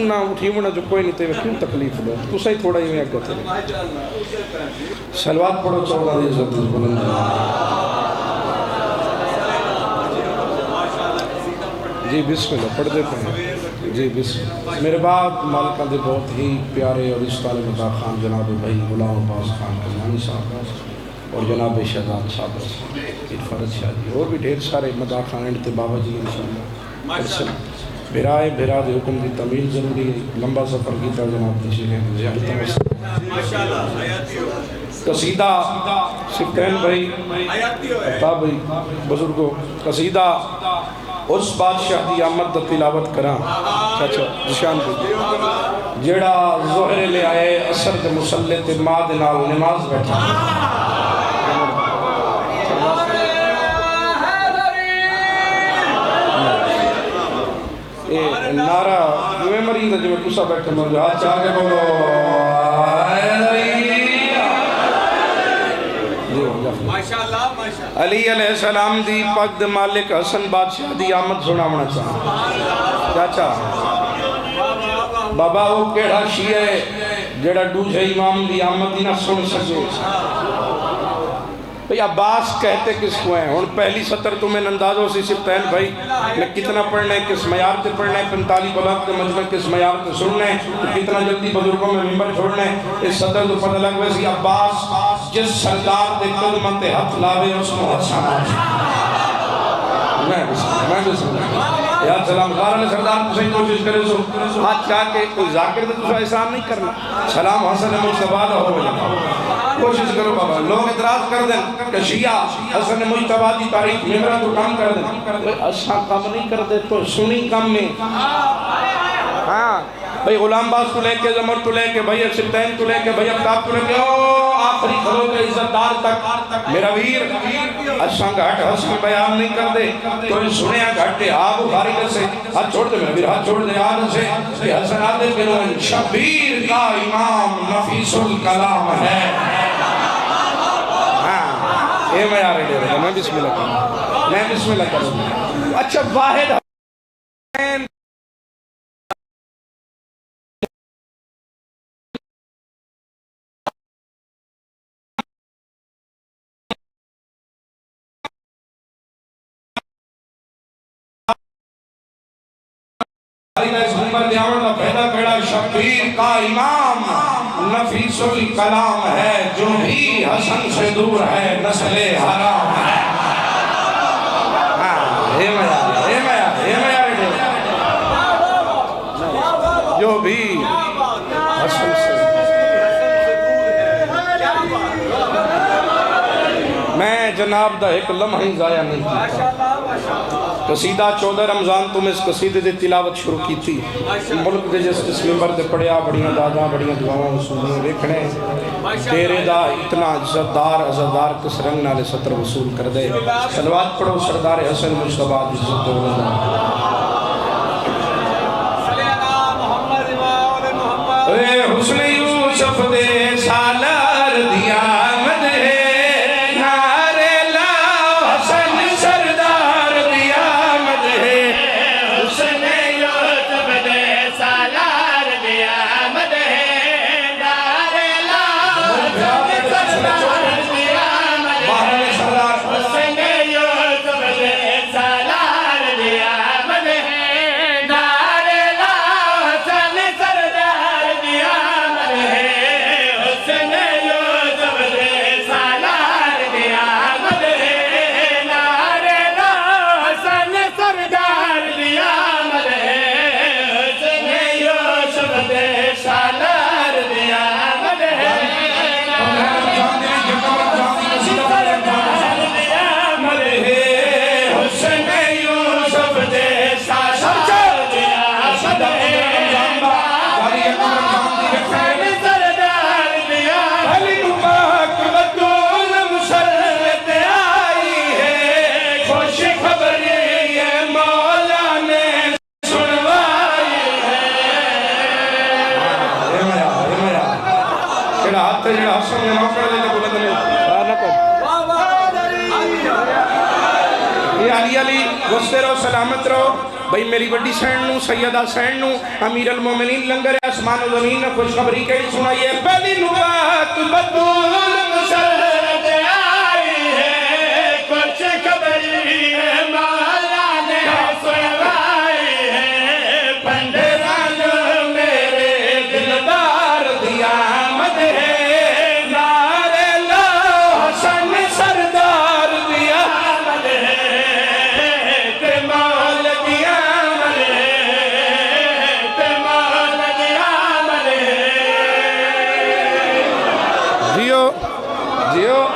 سننا اٹھیونا جو کوئی نہیں تے کیوں تکلیف دو تو صحیح تھوڑا ہی میں آگے تھے سلوات پڑھو 14 دی عزت بلند جی بسم اللہ پڑھ دیتے ہیں جی بسم اللہ میرے بعد مالکہ دے بہت ہی پیارے اور استاد مدار خان جناب بھائی غلام عباس خان کلانی صاحب اور جناب شہزاد صاحب فرد شاہ جی اور بھی ڈھیر سارے مدار خان اینڈ تے بابا جی انشاءاللہ بھرائے بھرا دے حکم دی تعمیل ضروری ہے لمبا سفر کیتا جناب تشریح قصیدہ سفتین بھائی عطا بھائی بزرگوں قصیدہ اس بادشاہ دی آمد دا تلاوت کراں چاچا جشان بھی جیڑا ظہر لے آئے اثر دے مسلح تے ماں دے نال نماز بیٹھا نعرہ میں مرید جو میں کسا بیٹھے مرد ہاتھ چاہ کے بولو علی علیہ السلام دی پاک دے مالک حسن بادشاہ دی آمد سنا ہونا چاہاں چاچا بابا وہ کیڑا شیعہ ہے جڑا دوجہ امام دی آمد دی نہ سن سکے بھئی عباس کہتے کس کو ہیں اور پہلی سطر تمہیں اندازوں سے سفتین بھائی میں کتنا پڑھنا ہے کس معیار تے پڑھنا ہے 45 بلاغ کے مجمع کس معیار تے سننا ہے کتنا جلدی بزرگوں میں ممبر چھوڑنا ہے اس سطر تو پتہ لگ ویسی عباس جس سردار دے قدمت ہاتھ لاوے اس کو حسن میں بسم اللہ یا سلام غار علیہ سردار تو صحیح کوشش کرے سو ہاتھ چاہ کے کوئی ذاکر دے تو احسان نہیں کرنا سلام حسن مجتبہ ہو جاتا کوشش کرو بابا لوگ اعتراض کر دیں کہ شیعہ حسن مجتبہ دی تاریخ ممرہ تو کام کر دیں اچھا کام نہیں کر دے تو سنی کام میں ہاں بھئی غلام باز تو لے کے زمر تو لے کے بھئی سفتین تو لے کے بھئی افتاب تو لے کے آخری خلو کے عزت دار تک میرا ویر اچھا گھٹ حسن بیان نہیں کر دے تو سنے گھٹے آپ بخاری کر سے ہاتھ چھوڑ دے میرا ویر ہاتھ چھوڑ دے آدھ سے کہ حسن آدھے کے لوگ شبیر کا امام نفیس الکلام ہے اے میں آ رہے دے رہا میں بسم اللہ کروں میں بسم اللہ کروں اچھا واحد پیدا کڑا شبیر کا امام نفیس الکلام ہے جو بھی حسن سے دور ہے نسل حرام ہے جو بھی حسن سے میں جناب دا ایک لمحہ ضائع نہیں کیتا قصیدہ 14 رمضان تم اس قصیدے دے تلاوت شروع کی تھی ملک دے جس ممبر دے پڑھیا بڑیاں دادا بڑیاں دعاواں وصولیاں دیکھنے تیرے دا اتنا عزتدار کس رنگ نالے سطر وصول کر دے سلوات پڑھو سردار حسن مجتبہ عزت دولدہ اے حسن یوسف دے سالار دیا علی علی وستے رہو سلامت رہو بھئی میری بڑی سین نو سیدہ سین نو امیر المومنین لنگر اسمان و زمین نے خوشخبری کہی سنائیے پہلی نبات بطول مسرد آئی ہے کچھ خبری مولا نے سنوائی ہے پندران میرے دلدار دی آمد ہے نعرے لا حسن سردار دی آمد ہے کمال دی آمد ہے کمال دی آمد ہے جیو جیو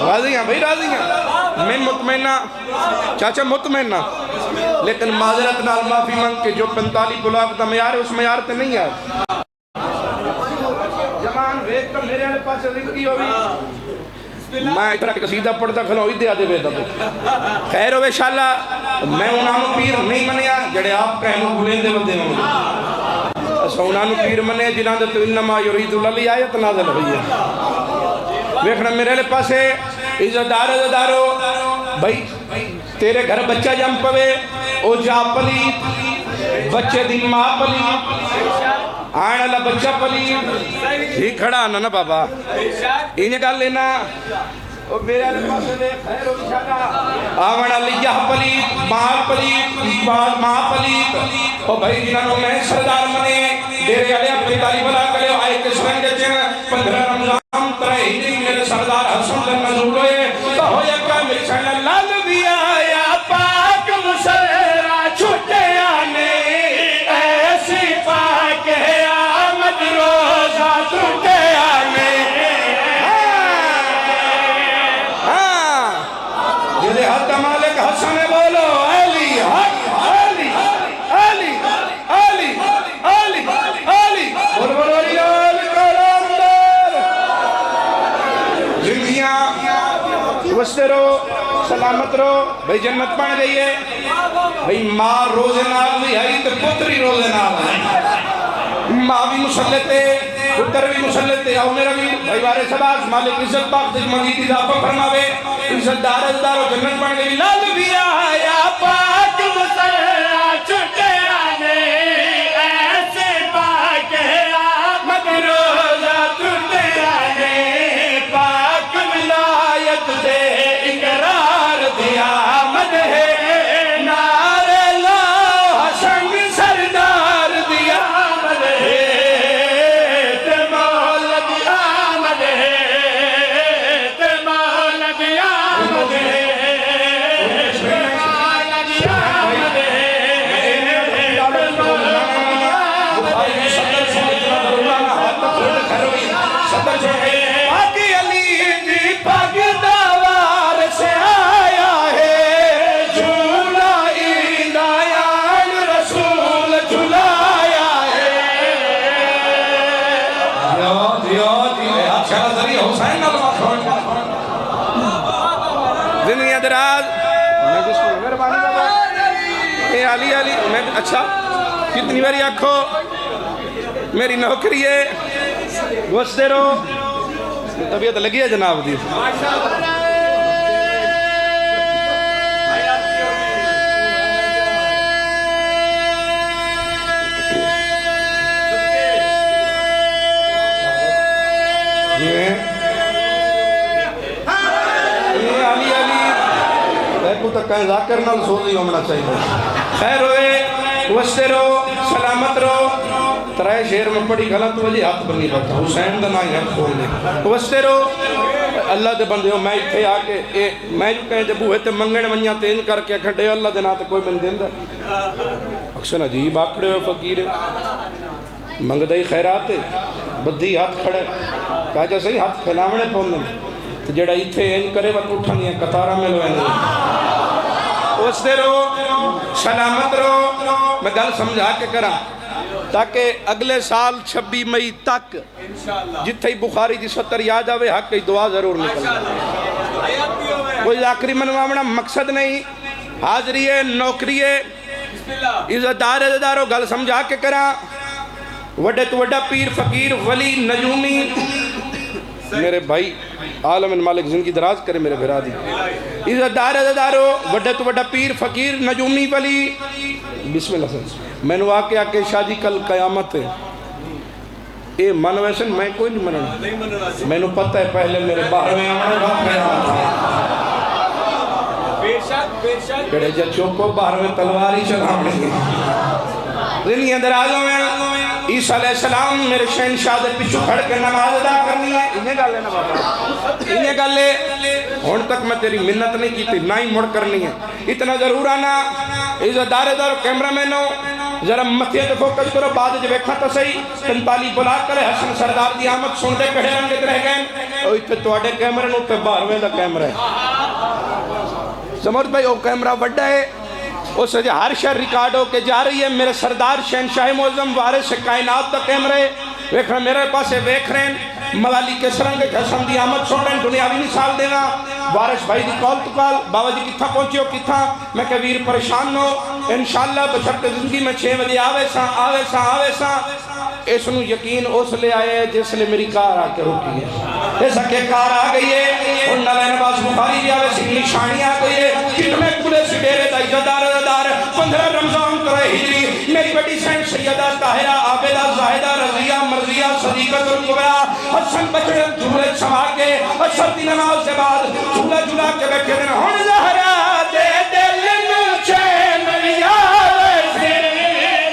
راضی ہیں بھئی راضی ہیں میں مطمئنہ چاچا مطمئنہ لیکن معذرت نال معافی مانگ کے جو 45 بلاک دا معیار ہے اس معیار تے نہیں ہے جوان ویک تو میرے والے پاس زندگی ہوئی میں اتنا قصیدہ پڑھتا کھلوں ہوئی دیا دے بیتا تو خیر ہوئے شاءاللہ میں انہوں پیر نہیں منیا جڑے آپ کہنوں بلین دے بندے ہوں اسا انہوں پیر منے جنہاں دے تو انما یرید اللہ آیت نازل ہوئی ہے ویکھنا میرے لے پاسے عزتدار عزتدارو بھائی تیرے گھر بچہ جم پوے او جا پلیت بچے دی ماں پلیت آن اللہ بچہ پلیت ہی کھڑا آنا نا بابا انہیں گا لینا او میرے علیہ پاسے دے خیر و شاہ آوان علیہ پلیت ماں پلیت او بھائی جنہوں میں سردار منے دیرے علیہ اپنی تالی بلا کرے آئے کس رنگ جن 15 رمضان ترے ہی میرے سردار حسن دن نزول ہوئے تو ہو یا کامل شن اللہ نبیا یا پاک مسرہ چھوٹے آنے ایسی پاک ہے آمد روزہ چھوٹے آنے جلے حد مالک حسن بولو علی حق علی علی علی علی علی بول بول علی علی کلندر زندگیاں وستے رو سلامت رو بھئی جنت پڑھ گئی ہے بھئی ماں روزے نال بھی ہے تو پتری روزے نال ہے ماں بھی مسلطے پتر بھی مسلطے آؤ میرا بھی بھائی بارے سباز مالک عزت پاک تجھ مزید اضافہ فرماوے عزت دار عزدارو جنت پڑھ گئی لال بھی آیا پاک مسلح چھٹے آنے ایسے پاک ہے آمد روزہ چھٹے آنے پاک ولایت دے اقرار دیا آمد ہے نعرے لا حسن سردار دیا آمد ہے تمال دیا آمد ہے تمال دیا آمد ہے تمال دیا آمد ہے باقی علی دی پاک دوار سے آیا ہے جھولا ایندایان رسول جھلایا ہے اچھا ذریعہ حسین دنیا دراز میں جس کو مہربانی بابا اے علی علی میں اچھا کتنی باری آنکھو میری نوکری ہے گوشتے رو طبیعت لگی ہے جناب دی علی علی کو تک کہیں ذاکر نال سوزی ہونا چاہیے خیر ہوئے وستے رو سلامت رو ترائے شہر میں پڑی غلط وجہ ہاتھ بنی بتا حسین دا نائی ہاتھ کھول دے وستے رو اللہ دے بندے ہو میں اتھے آکے میں جو کہیں جب ہوئے تے منگن منیاں تین کر کے کھڑے اللہ دے ناتے کوئی من دین دا اکثر عجیب آکڑے ہوئے فقیر منگ دائی خیرات بدھی ہاتھ کھڑے کہا جا صحیح ہاتھ پھیلاونے پوندن جڑا اتھے این کرے وقت اٹھا نہیں کتارہ میں لوئے نہیں وستے رو سلامت رو میں گل سمجھا کے کرا تاکہ اگلے سال 26 مئی تک جتھے بخاری دی 70 یاد آوے حق کی دعا ضرور نکل کوئی آخری منواونا مقصد نہیں حاضری ہے نوکری ہے عزتدار عزتدارو گل سمجھا کے کرا وڈے تو وڈا پیر فقیر ولی نجومی میرے بھائی عالم مالک زندگی دراز کرے میرے بھرا دی عزتدار عزتدارو وڈے تو وڈا پیر فقیر نجومی ولی بسم اللہ سے میں نے واقعہ کہ شاہ جی کل قیامت ہے اے من ویسن میں کوئی نہیں مننا میں نے پتہ ہے پہلے میرے باہر میں آمانے بات قیامت ہے کڑے جا چوکو باہر میں تلواری چلانے زندگی اندرازوں میں عیسیٰ علیہ السلام میرے شہنشاہ دے پیچھو کھڑ کے نماز ادا کرنی ہے انہیں گا لے نا بابا انہیں گا لے ہون تک میں تیری منت نہیں کی تھی نہ ہی مڑ کرنی ہے اتنا ضرور آنا عزتدار دار کیمرہ میں نو ذرا متھے تے فوکس کرو بعد جو بیکھا تا صحیح تنتالی بلا کرے حسن سردار دی آمد سن دے کڑے رنگت رہ گئے اوہ اتھے توڑے کیمرہ نو تے بارویں دا کیمرہ ہے سمجھ بھائی وہ کیمرہ بڑھا ہے اس سے ہر شہر ریکارڈ ہو کے جا رہی ہے میرے سردار شہنشاہ معظم وارث کائنات دا کیمرے ویکھ رہے میرے پاسے ویکھ رہے ہیں موالی کے سرنگ حسن دی آمد سن رہے ہیں دنیاوی مثال دینا وارث بھائی دی کال تو کال بابا جی کتھا پہنچے ہو کتھا میں کہ ویر پریشان ہو انشاءاللہ بشرط زندگی میں 6 بجے آوے سا اس نو یقین اس لے آئے جس لے میری کار آ کے رکی ہے ایسا کہ کار آ گئی ہے ان نلین باز بخاری بھی آوے سی نشانی آ گئی ہے کتنے کلے سے ڈیرے دا عزتدار 15 رمضان کرے ہجری میری بیٹی سین سیدہ طاہرہ عابدہ زاہدہ رضیہ مرضیہ صدیقت القبرہ حسن بچڑ جملے سما کے اثر دی نماز سے بعد جھولا کے بیٹھے دن ہون زہرہ دے دل چین یاوے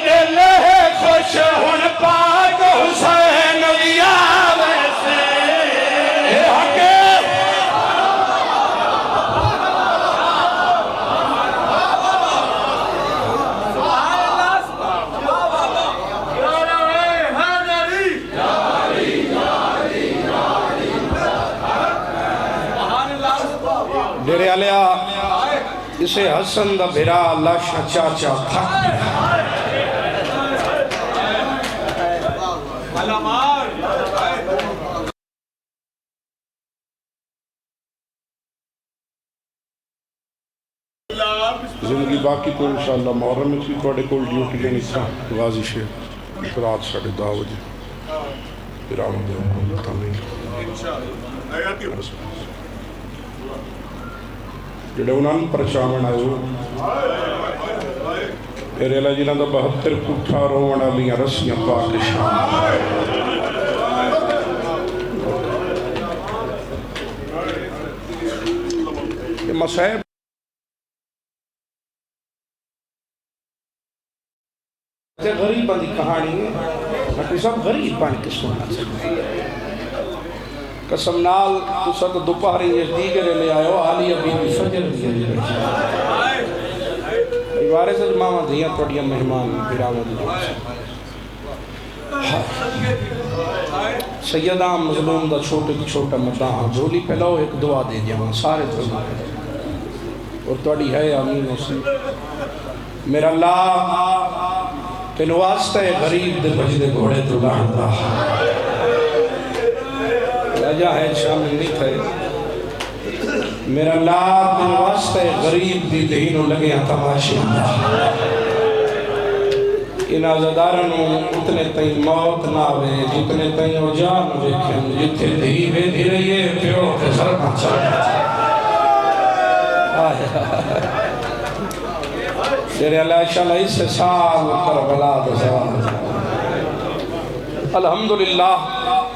دل خوش ہون پاک حسین یاوے سے اے حقے ڈیرے علیہ اسے حسن دا بھرا لاشا چاچا تھک زندگی باقی تو انشاءاللہ محرم میں کی توڑے کول ڈیوٹی لینی تھا غازی شیخ رات 10:30 بجے پھر آمد ہے تامین جڑے انہوں پرچامن آئے ہو میرے اللہ جنہ دا 72 کٹھا رونا لیاں رسیاں پاکشان یہ مسائب غریب بندی کہانی ہے لیکن سب غریب بانی کے سننا چاہتے قسم نال تو ساتھ دوپہری یہ دیگرے لے آئے ہو آلی ابھی فجر بھی ایوارے سے ماما دھیاں توڑیاں مہمان بیرامد سیدہ مظلوم دا چھوٹا مداں جھولی پہلاؤ ایک دعا دے دیا سارے جھولی اور توڑی ہے آمین اسی میرا اللہ کہ نواسطہ غریب دے بجدے گھوڑے تو لاندہ راجہ ہے شامل نہیں تھے میرا اللہ دن واسطہ غریب دی دہینوں لگے ہیں تماشی ان آزادارنوں اتنے تئیں موت نہ آوے جتنے تئیں او جان ویکھیں جتنے دھی بے دھی رہیے پیو کے سر پہنچا تیرے اللہ انشاءاللہ اس سے سال کربلا دزوان الحمدللہ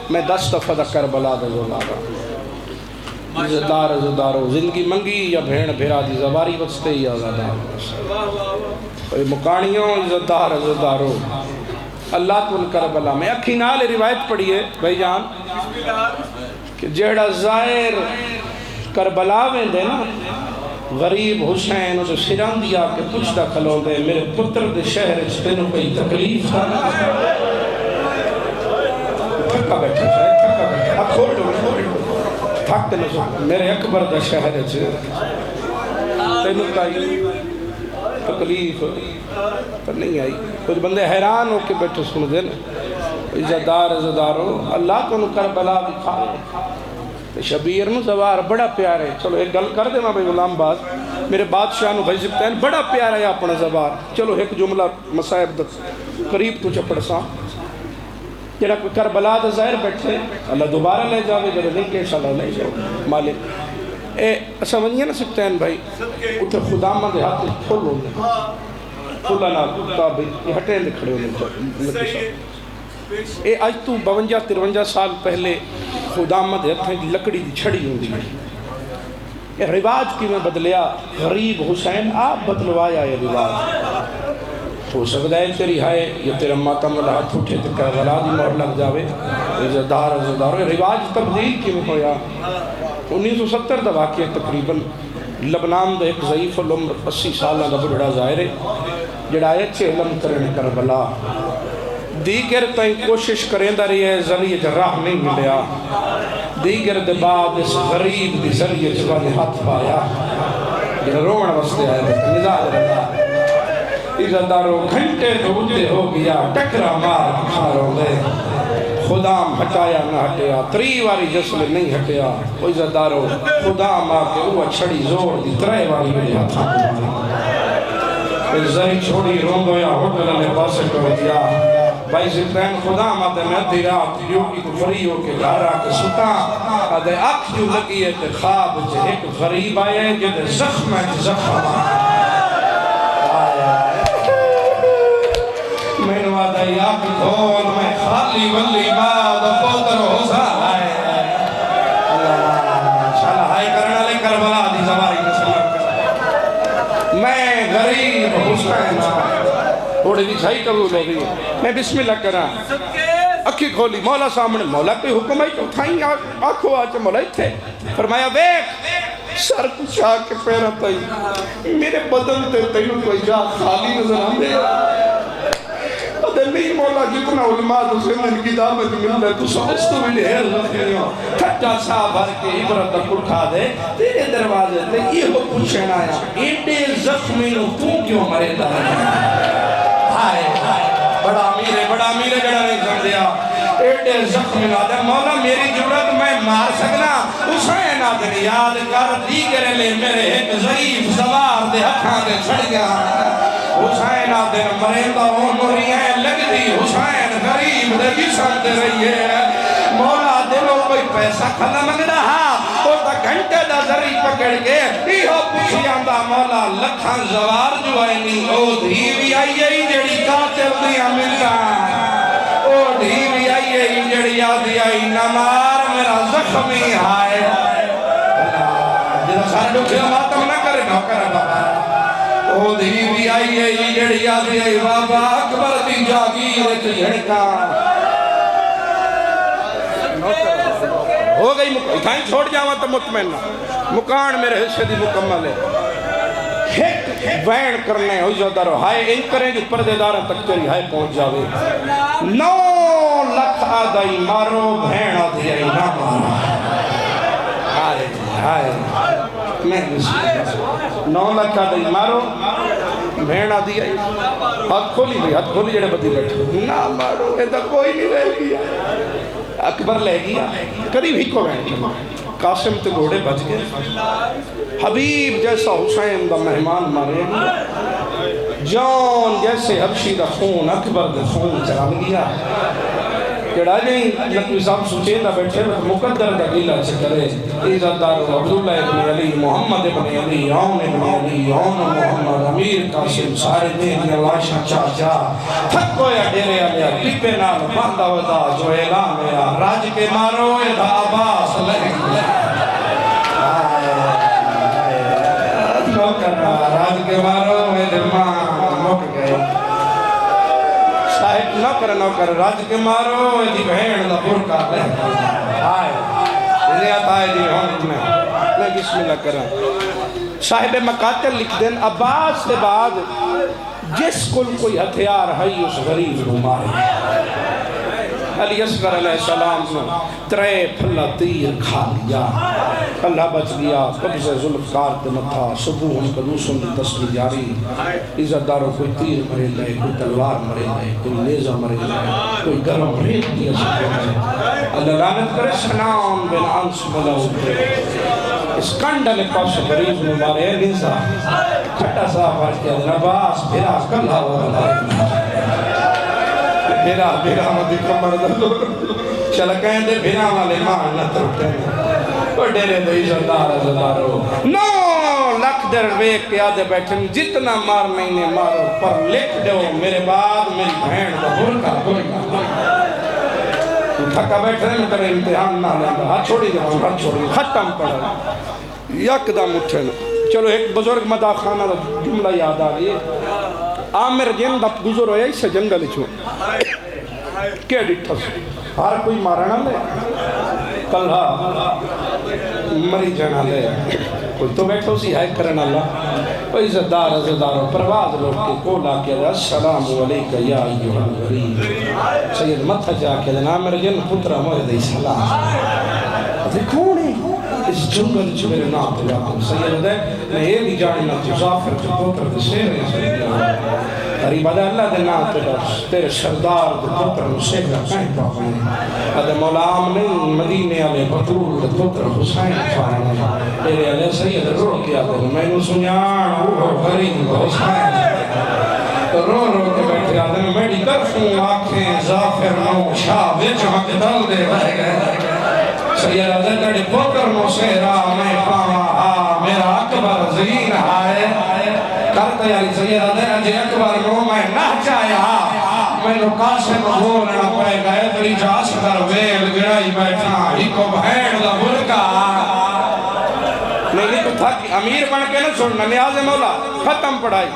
میں 10 دفعہ دا کربلا دزوان عزتدارو زندگی منگی یا بھین بھیرا دی زباری بچتے یا عزتدار مکانیوں عزتدارو اللہ تن کربلا میں اکھی نال روایت پڑھی ہے بھائی جان کہ جیڑا ظاہر کربلا میں دے نا غریب حسین اسے سران دیا کہ پوچھتا کھلو دے میرے پتر دے شہر استنوں کوئی تکلیف تھا تھکا بیٹھا شاید کھول دو تھکتے نسو میرے اکبر دا شہر چھے تینوں کئی تکلیف پر نہیں آئی کچھ بندے حیران ہو کے بیٹھے سن دے عزتدارو اللہ کو کربلا بھی کھا شبیر نو زوار بڑا پیار ہے چلو ایک گل کر دے میں بھائی غلام باز میرے بادشاہ نو بھائی زبتین بڑا پیار ہے اپنا زوار چلو ایک جملہ مسائب دا قریب تو چپڑ سا جڑا کوئی کربلا دا ظاہر بیٹھے اللہ دوبارہ لے جاوے جڑا نہیں کہ انشاءاللہ لے جاؤ مالک اے سمجھئے نہ سکتے ہیں بھائی اتھے خدا مند ہاتھ پھول ہونے پھولا نہ کتا بھی یہ ہٹے لکھڑے ہونے اے آج تو 52-53 سال پہلے خدا مند ہاتھ لکڑی دی چھڑی ہوں دی یہ رواج کی میں بدلیا غریب حسین آپ بدلوایا یہ رواج ہو سکتا ہے تیری ہے یہ تیرا ماتم والا ہاتھ اٹھے تو کربلا دی مہر لگ جاوے عزدار رواج تبدیل کی میں ہویا 1970 دا واقعہ تقریباً لبنان دا ایک ضعیف العمر 80 سالہ دا بڑا ظاہر ہے جڑا ہے علم کرنے کربلا دیگر تائیں کوشش کریں دا رہی ہے ذریعہ جراح نہیں ملیا دیگر دے بعد اس غریب دی ذریعہ جوانے ہاتھ پایا جڑا رومن وستے آئے نزاد رہا عزتدارو گھنٹے دھوتے ہو گیا ٹکرا مار کھاروں دے خدام ہٹایا نہ ہٹیا 3 واری جسل نہیں ہٹیا وہ عزتدارو خدام آکے وہ چھڑی زور دی 3 واری میرے ہاتھاں پھر زہی چھوڑی روندو یا ہوٹل نے پاسے کر دیا بھائی زبتین خدام آتے میں ادھی رات یوگی تو فری ہو کے گھر آکے ستا آدھے اکھ جو لگی ہے تے خواب جے ایک غریب آئے جدے زخم ہے زخم میں نوادہ یا کی دھول میں خالی ولی باد پوتر ہو سا آئے شالا ہائی کرنا لے کربلا دی زواری میں سلام کر میں غریب حسین تھوڑے بھی صحیح قبول ہو گئی میں بسم اللہ کرا اکھی کھولی مولا سامنے مولا کوئی حکم ہے کہ اٹھائیں آنکھوں آچے مولا تھے فرمایا بیک سر کچھ آکے پیرا تائی میرے بدن تے تینوں کوئی جا خالی نظر آنے نہیں مولا جتنا علماء دوسرے من کی دامت مل رہے تو سمجھتو ملے ہے اللہ خیلیوں تھٹا صاحب بھر کے عبرت تک اٹھا دے تیرے دروازے تے یہ ہو پوچھنا آیا ایڈے زخمی نو تو کیوں مرے دا ہائے بڑا امیر ہے جڑا نہیں سمجھیا ایڈے زخمی نو آدھے مولا میری جرت میں مار سکنا حسین آدھے یاد کر دیگرے لے میرے ایک ضعیف سوار دے ہتھاں دے چھڑ گیا حسین آدھے مریندا ہوں موری ہے لگ دی حسین غریب دے جسم دے رہی ہے مولا دلو کوئی پیسہ کھلا مگدہ ہاں تو تا گھنٹے دا ذری پکڑ کے ایہو پوچھی آندہ مولا لکھان زوار جو آئی نہیں او دھیوی آئی ہے جڑی قاتل دیا ملتا او دھیوی آئی ہے جڑی آدھی آئی نمار میرا زخمی آئے جنہا سارے لوگ ماتم نہ کرے نہ کرے بابا او دھیوی آئی ہے جڑی آدھی آئی بابا اکبر دی جاگیر جھڑکا ہو گئی اتھائیں چھوڑ جاواں تو مطمئنہ مکان میرے حصے دی مکمل ہے ایک وین کرنے ہوئی جو دارو ہائے ان کریں جو پردے دارہ تک تیری ہائے پہنچ جاوے 9 لکھ آدھائی مارو بھین آدھی آئی نہ مارو ہائے میں 9 لکھ آدھائی مارو بھین آدھی آئی ہاتھ کھولی جڑے بدی بیٹھے نہ مارو ایدہ کوئی نہیں رہ گیا اکبر لے گیا قریب ہی کو بہن قاسم تے گھوڑے بچ گئے حبیب جیسا حسین دا مہمان مارے گیا جان جیسے حبشی دا خون اکبر دا خون چران گیا جڑا نہیں نقوی صاحب سوچے دا بیٹھے مقدر دا گلہ چکرے عزتدار عبداللہ ابن علی محمد ابن علی عون ابن علی عون محمد امیر قاسم سارے دین لاشا چاچا تھکو یا ڈیرے آلیا ٹپے نال باندھا ودا جو اعلان ہے راج کے مارو ادھا عباس لہنگ راج کے مارو ادھا مک گئے صاحب نہ کر راج کے مارو ادھی بہن دا برکا لہنگ آئے انہیں آتا ہے دی بہن میں بسم اللہ کریں صاحب مقاتل لکھ دیں عباس سے بعد جس کل کوئی ہتھیار ہے اس غریب کو مارے علی اصغر علیہ السلام نے 3 پھلا تیر کھا لیا اللہ بچ گیا قبض ذوالفقار تے متھا صبح ہم قدوسوں کی تسلی جاری عزتداروں کوئی تیر مرے لائے کوئی تلوار مرے لائے کوئی نیزہ مرے لائے کوئی گرم ریت دیا سکتے اللہ لعنت کرے سنام بن انس ملو اسکندل پاس غریب نے مارے نیزہ کھٹا صاحب آج کیا نباس پھرا کلہ ورلہ پھرا مدی کمر دلو چل کہیں دے پھرا والے مان نہ ترکے وہ ڈیرے دے عزتدار عزتدارو نو لکھ در ویک کے آدھے بیٹھیں جتنا مار نہیں نے مارو پر لکھ دو میرے بعد میری بہن کا برکا تھکا بیٹھے میں کرے امتحان نہ لیں ہاتھ چھوڑی دے ہاتھ چھوڑی ختم پڑا یک دم اٹھے چلو ایک بزرگ مدہ خانہ جملہ یاد آ رہی ہے عامر جن دپ گزر ہویا اسے جنگل چھو کیا ڈٹھا سو ہر کوئی مارنا لے کلہا مری جانا لے کوئی تو بیٹھو سی ہے کرنا اللہ کوئی عزتدار عزتدارو پرواز لوگ کے کولا کیا دے السلام علیکہ یا ایوہ الغریب سید متھا جا کے دے عامر جن پترہ موجد سلام اتھے کون ہے اس جنگل چھو میرے نام پہ جاتا سید دے میں یہ بھی جاننا تزافر جو پوتر دے سیر ہے سید قریب آدھے اللہ دے نام پہ تیرے سردار دے پوتر مسیح رکھائیں پاپنے آدھے مولام نہیں مدینے آلے بطور دے پوتر حسین فائنے تیرے علیہ سید رو کیا دے میں نے سنیان وہ غریب حسین رو کے بیٹھے آدھے میں میڈی کرفوں آنکھیں زافر نو شاہ ویچ ہاں دل دے بھائی گئے سید عزیز تڑی پوتر مسیرہ میں پاہا میرا اکبر زین آئے کرتا یاری سید عزیز اجے اکبر نو میں نہ چاہیا میں نے قاسم بولنا پہ گئے تری جاس کر ویل گرائی بیٹھا ہی کو بہن دا برکا نہیں تو تھا کہ امیر بن کے نہ چھوڑنا نیاز مولا ختم پڑھائی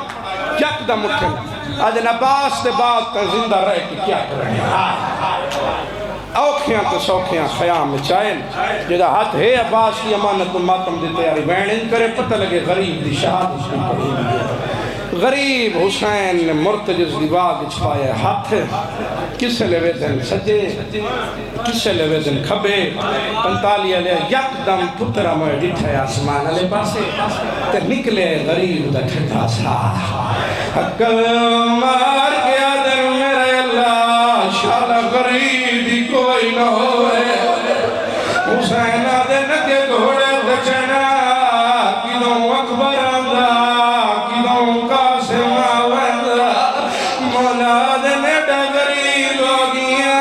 یک دم اٹھن آج نباس دے بعد زندہ رہ کے کیا کریں اوکھیاں تو سوکھیاں خیام میں چاہین جدہ ہاتھ ہے عباس کی امانت و ماتم دی تیاری بین ان کرے پتہ لگے غریب دی شہاد اس کی پڑھی غریب حسین نے مرتجز دیواغ چھپائے ہاتھ کس سے لے دن سجے کس سے لے دن کھبے پنتالی علیہ یک دم پترہ موئے ڈٹھے آسمان علیہ پاسے تے نکلے غریب دا ٹھٹا سا حکل مار گیا در میرے اللہ شالا غریب دی کوئی نہ ہوئے حسین آدھے نکے گھوڑے دچنا کدوں اکبر آندھا کدوں قاسم آوندہ مولا آدھے نیڈا غریب ہو گیا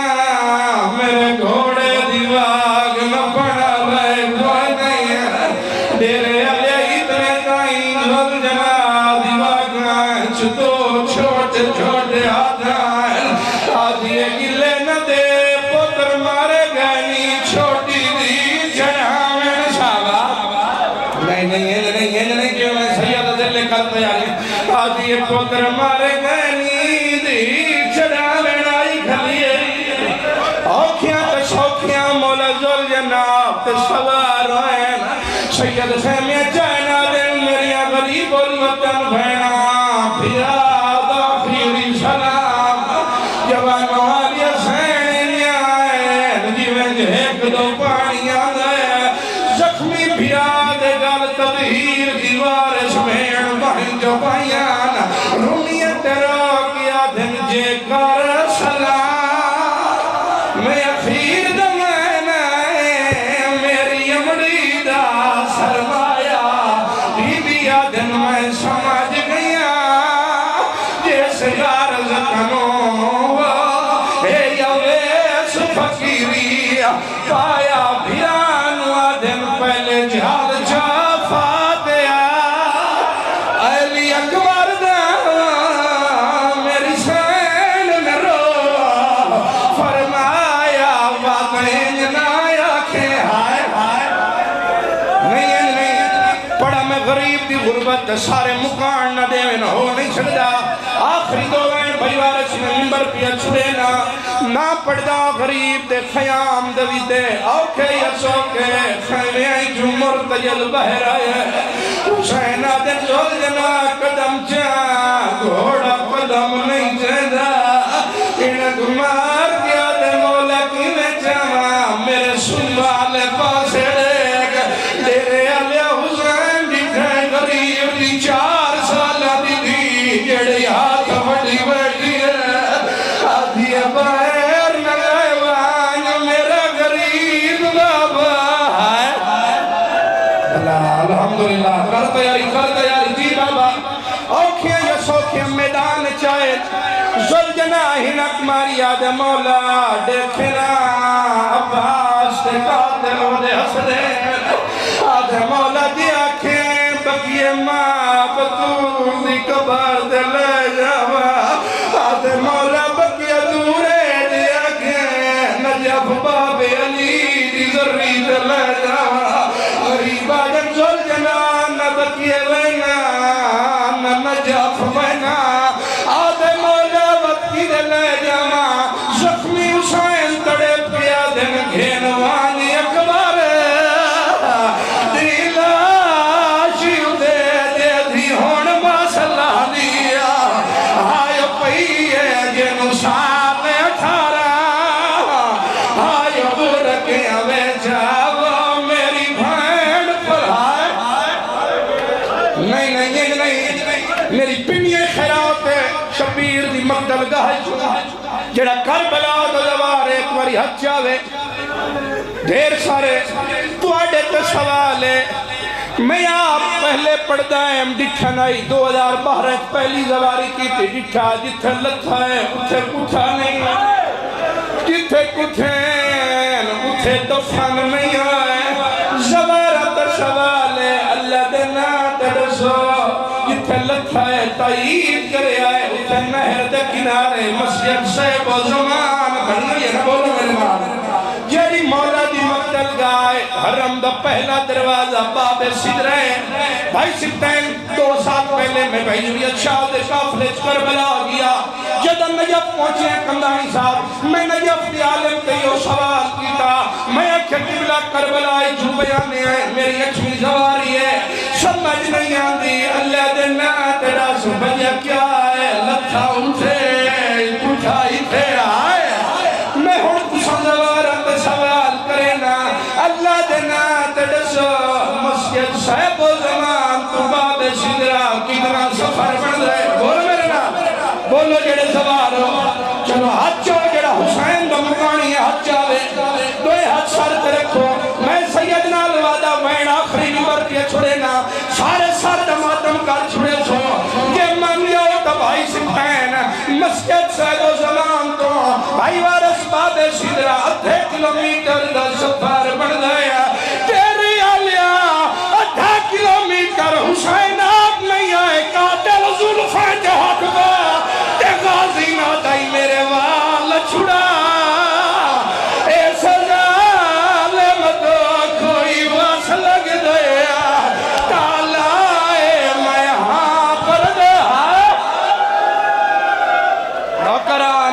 میرے گھوڑے دیواغ نہ پڑا لائے کوئی نہیں ہے دیرے علیہ اتنے تائیں جھل جنا دیواغ چھتو چھوٹے چھوٹے آدھائیں آدھی گلے نہ دے پتر مارے گانی چھوٹی دی جنہا میں نشاگا نہیں کیوں میں سید دل کرتے آئی آدھی پتر مارے گانی دی جنہا میں نائی کھلیے اوکھیاں تے شوکھیاں مولا زول جناب تے سوار ہوئے سید خیمیہ جائنا دل میری غریب الوطن بھینا پھرا دا پھیری سلام جوان والی سینی آئے جیویں ایک دو پانیاں دے زخمی پھرا دے گل تدہیر دیوار سمین بہن جو پائیان رونیت رو کیا دن جے کر سلام میں اخیر دمین میری امڑی دا سرمایا بی بیا دن میں سمجھ گیا جیسے یار زکنوں اے یویس فقیری پایا بھیانو دن پہلے جہاد جا فاتحہ علی اکبر دا میری سین میں رو فرمایا واقعین نایا کہ ہائے نہیں پڑا میں غریب دی غربت سارے مکان نہ دیوین ہو نہیں چھڑا آخری دو وین بھائیوارش میں ممبر پیا چھڑینا نہ پڑھدا غریب دے خیام دوی دے اوکے یا سوکے خیمے آئی جو مرتجل بہر آئے حسینہ دے زول جنا قدم چاہ گھوڑا قدم نہیں چاہدا انک مار کیا دے مولا کی میں چاہاں میرے سنوالے پاسے دیکھ دیرے علیہ حسین دیکھیں غریب دی 4 سالہ دی دی جڑی ہاتھ وڈی بیٹھی ہے آدھی باہر نہ لیوان میرا غریب بابا ہے الحمدللہ کر تیاری جی بابا اوکھیں یا سوکھیں میدان چاہے ذوالجناحین اقماری آدھے مولا دیکھنا عباس تے قاتل دے حسدے آدھے مولا دی آنکھیں بقیے ماں بطول دی قبر دے لے جاوا آدھے مولا بقیے دورے دی آنکھیں نجف باب علی دی ذری دے لے جاوا غریب آدم ذوالجناح نہ بقیے وینا نہ نجف وینا آدھے مولا وقتی دے لے جاوا زخمی حسین تڑے پیا دن گھینوانی اکبر دیلا شیو دے دے دی ہون مسئلہ دیا آئے پئیے جنو سال 18 آئے برکے اوے جاو میری بھین پر نہیں میری پنیے خیرات شبیر دی مقدل گاہ جڑا کربلا دا دوار ایک واری حد جاوے دیر سارے تو آڈے تے سوالے میں آپ پہلے پڑھدائیں ڈٹھا نہیں 2012 پہلی زواری کی تھی ڈٹھا جتھے لتھا ہے اتھے کٹھا نہیں جتھے کٹھیں اتھے دفن نہیں آئے زوارت سوالے اللہ دینا ترسو جتھے لتھا ہے تائید کرے آئے اتھے نہر دے کنارے مسجد سے وہ زمان بھرنا یہ نہ بولو میرے ماں جیری مولا دی مقتل گائے حرم دا پہلا دروازہ باب سدرے بھائی سکتین 2 سال پہلے میں بھائی جوریت شاہ دے قافلے کربلا گیا جدہ نجف پہنچے ہیں کمدانی صاحب میں نجف دی عالم تے یو سوال کیتا میں اکھے قبلہ کربلا جو بیانے ہیں میری اچھی زواری ہے سمجھ نہیں آندی اللہ دینا تیرا سبجہ کیا ہے لتھا انتے کٹھا ہی تیرا ہے میں ہوں کسان زوارت سوال کرینا اللہ دینا تیرا مسجد صاحب و زمان تو باب سدرہ کتنا سفر بڑھ دے بولو میرے نام بولو جڑے سوار ہو چلو ہاتھ چاہو جڑا حسین دا مکانی ہے ہاتھ چاہوے دوئے ہاتھ سارت رکھو میں سیدنا الوادہ وین آخری نمبر پہ چھوڑے نا سارے سارت ماتم کر چھوڑے سو کہ من لیو تبائی سکھین مسجد سے دو زمان تو بھائی وارس باب سدرہ 8 کلومیٹر دا سفر بڑھ گیا تیری آلیا 8 کلومیٹر حسین آپ نہیں آئے قاتل ظلفیں کے ہاتھ با تے غازی نہ دائی میرے وال چھڑا ایسا ظالم تو کوئی واس لگ دیا تالائے میں ہاں پر دیا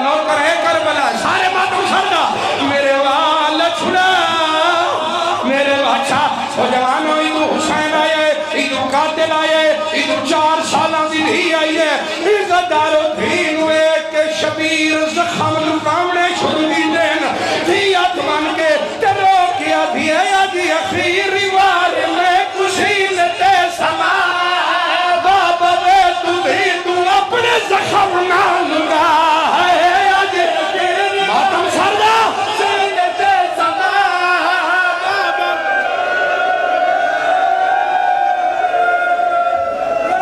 نوکر ہے کربلا سارے ماتم سردہ میرے وال چھڑا میرے بچہ وہ جوانوں ایدو حسین آئے ایدو قاتل آئے ایدو 4 سالہ دی بھی آئے عزت دارو دین ہوئے کہ شبیر زخم لکامنے چھوڑی دین دیت من کے ترو کیا دیا یا دی اخیری وار میں کسی لیتے سما بابا دے تو بھی تو اپنے زخم نہ لگا ماتم سردہ لیتے سما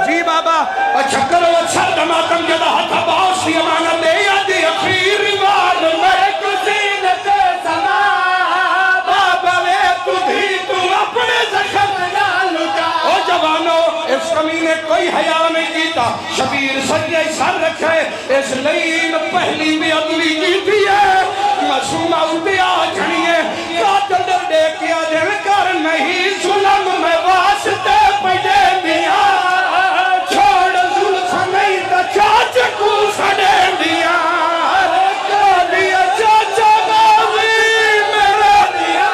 جی بابا اچھا کرو سردہ ماتم جدہ ہتھا باؤس کی امانت دے یا دی اخیری وار میں کسی لیتے سما بابا دے تو بھی تو اپنے زخم نہ لگا او جوانو اس کمینے کوئی حیاء نہیں کیتا شبیر سجیہ سر رکھے اس لین پہلی بھی اگلی جیتی ہے معصومہ اٹھیا جھنیے قاتل در دے کیا دل کر نہیں ظلم میں واسطے پیدے دیا چھوڑ ظلف نہیں تا چاچ کو سڑے دیا دیا چاچا غازی میرا دیا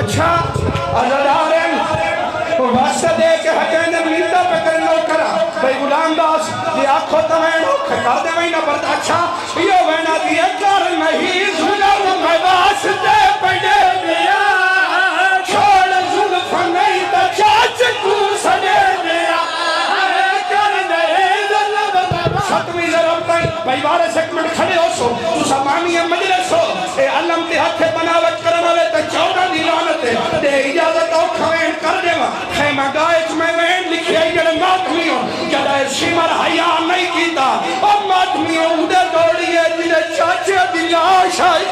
اچھا عزدارین واسطہ دے کے حقین امیدہ پہ کرنو کرا بھئی غلام داس یہ آنکھو تمہیں کھکا دے میں نہ برد اچھا یہ وینا دیئے کر نہیں ظلم میں واسطے پیڑے دیا چھوڑ ظلف نہیں تا چاچ کو سڑے دیا کر نہیں ظلم میں ختمی ضرب تک بھئی بارے سے کمنٹ کھڑے ہو سو تو سامانی مجلس ہو اے علم تے ہاتھے بناوٹ کرنا لے تا 14 دی لانت دے اجازت میں گائے میں وین لکھی ہے جڑے ماتمیوں جڑے سمر حیا نہیں کیتا اور ماتمیوں اندے دوڑی ہے جنہیں چاچے دی لاش آئی